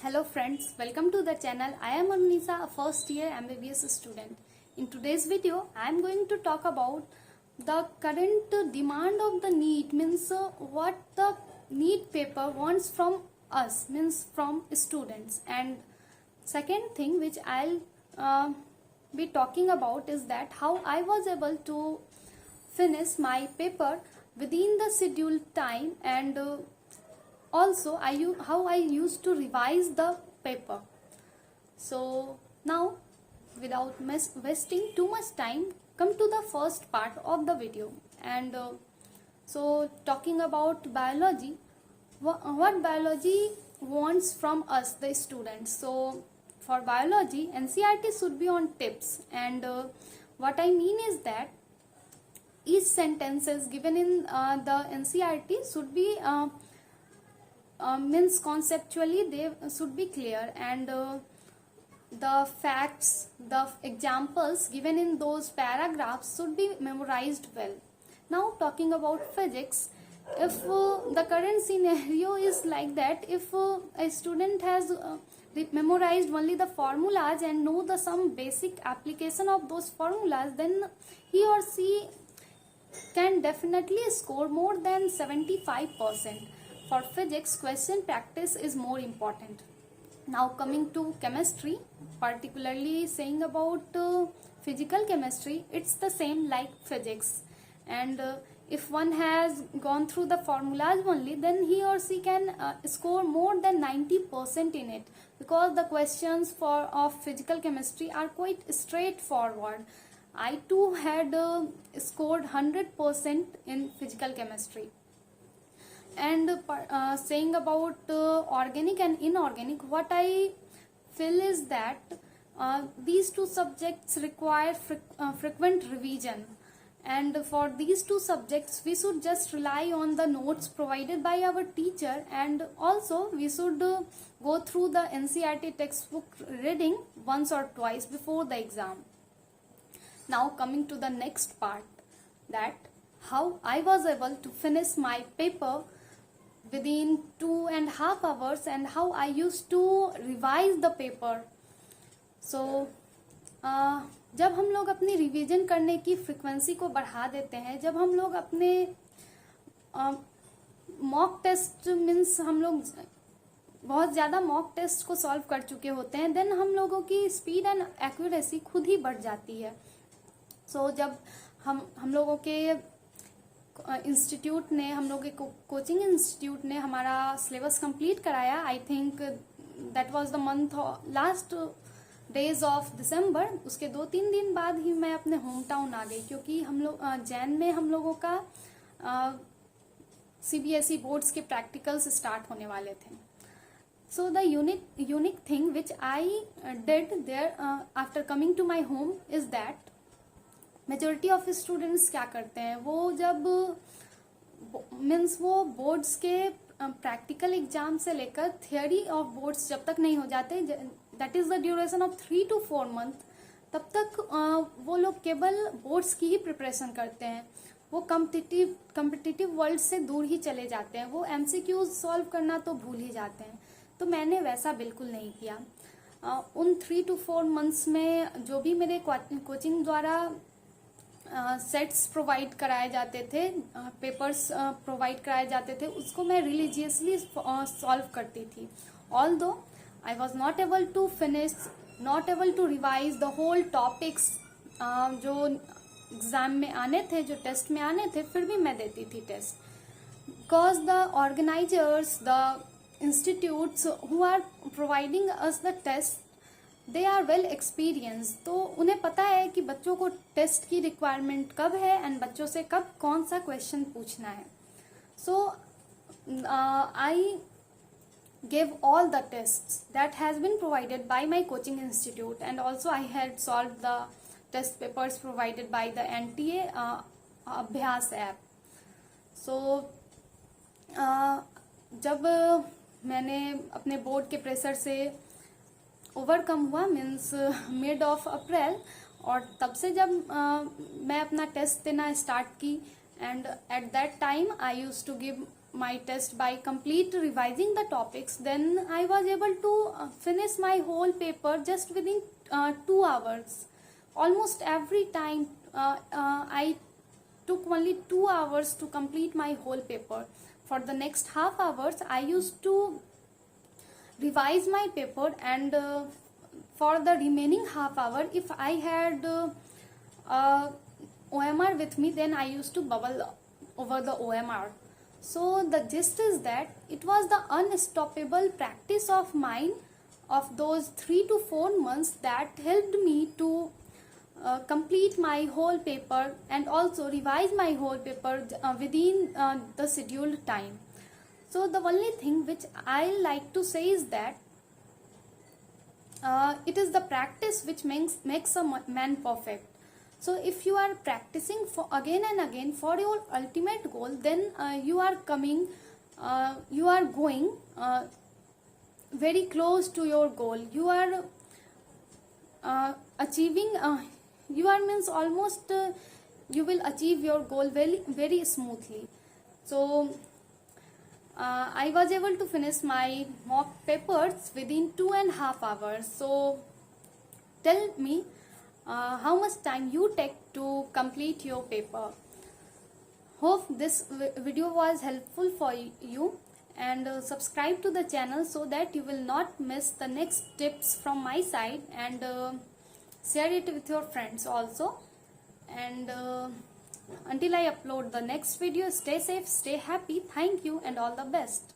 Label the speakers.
Speaker 1: Hello friends, welcome to the channel. I am Anisa, a first year MBBS student. In today's video, I am going to talk about the current demand of the NEET, means what the NEET paper wants from us, means from students. And second thing which I'll be talking about is that how I was able to finish my paper within the scheduled time, and also how I used to revise the paper. So now, without wasting too much time, come to the first part of the video. And so talking about biology, what biology wants from us, the students. So for biology, NCERT should be on tips, and what I mean is that each sentences given in the NCERT should be means conceptually they should be clear, and the facts, the examples given in those paragraphs should be memorized well. Now talking about physics, if the current scenario is like that, if a student has memorized only the formulas and know the some basic application of those formulas, then he or she can definitely score more than 75%. For physics, question practice is more important. Now coming to chemistry, particularly saying about physical chemistry, it's the same like physics. And if one has gone through the formulas only, then he or she can score more than 90% in it, because the questions of physical chemistry are quite straightforward. I too had scored 100% in physical chemistry. And saying about organic and inorganic, what I feel is that these two subjects require frequent revision, and for these two subjects we should just rely on the notes provided by our teacher, and also we should go through the NCERT textbook reading once or twice before the exam. Now coming to the next part, that how I was able to finish my paper within 2.5 hours and how I used to revise the paper. So जब हम लोग अपनी revision करने की frequency को बढ़ा देते हैं, जब हम लोग अपने मॉक टेस्ट मीन्स हम लोग बहुत ज़्यादा मॉक टेस्ट को सॉल्व कर चुके होते हैं, देन हम लोगों की स्पीड एंड एक्यूरेसी खुद ही बढ़ जाती है. सो जब हम लोगों के इंस्टीट्यूट ने, हम लोग के कोचिंग इंस्टीट्यूट ने हमारा सिलेबस कंप्लीट कराया, I think that was the month last days of December. उसके 2-3 दिन बाद ही मैं अपने होम टाउन आ गई, क्योंकि हम लोग जैन में हम लोगों का CBSE बोर्ड्स के प्रैक्टिकल्स स्टार्ट होने वाले थे. So the unique thing which I did there after coming to my home is that majority of students क्या करते हैं, वो जब मीन्स वो बोर्ड्स के प्रैक्टिकल एग्जाम से लेकर थियोरी ऑफ बोर्ड्स जब तक नहीं हो जाते, that is the duration of 3 to 4 month, तब तक वो लोग केवल बोर्ड्स की ही प्रिपरेशन करते हैं. वो कम्पिटिटिव वर्ल्ड से दूर ही चले जाते हैं, वो MCQs सॉल्व करना तो भूल ही जाते हैं. तो मैंने वैसा बिल्कुल नहीं किया. उन 3 to 4 months में जो भी मेरे कोचिंग द्वारा सेट्स प्रोवाइड कराए जाते थे, पेपर्स प्रोवाइड कराए जाते थे, उसको मैं रिलीजियसली सॉल्व करती थी. Although I was not able to finish, not able to revise the whole topics जो एग्जाम में आने थे, जो टेस्ट में आने थे, फिर भी मैं देती थी test, because the organisers, the institutes who are providing us the test, they are well experience. तो उन्हें पता है कि बच्चों को टेस्ट की रिक्वायरमेंट कब है एंड बच्चों से कब कौन सा क्वेश्चन पूछना है. सो आई gave all the tests that has been provided by my coaching institute, and also I had solved the test papers provided by the NTA Abhyas app. So जब मैंने अपने बोर्ड के प्रेशर से ओवरकम हुआ, means mid of April, और तब से जब मैं अपना टेस्ट देना स्टार्ट की, and at that time I use to give my test by complete revising the topics, then I was able to finish my whole paper just within 2 hours. Almost every time I took only 2 hours to complete my whole paper. For the next half hours, I used to revise my paper, and for the remaining half hour, if I had OMR with me, then I used to bubble over the OMR. So the gist is that it was the unstoppable practice of mine of those 3 to 4 months that helped me to complete my whole paper and also revise my whole paper within the scheduled time. So the only thing which I like to say is that it is the practice which makes a man perfect. So if you are practicing for again and again for your ultimate goal, then you are going very close to your goal. You are achieving you are means almost you will achieve your goal very smoothly. So I was able to finish my mock papers within 2.5 hours. So tell me how much time you take to complete your paper. Hope this video was helpful for you, and subscribe to the channel so that you will not miss the next tips from my side, and share it with your friends also. And until I upload the next video, stay safe, stay happy. Thank you and all the best.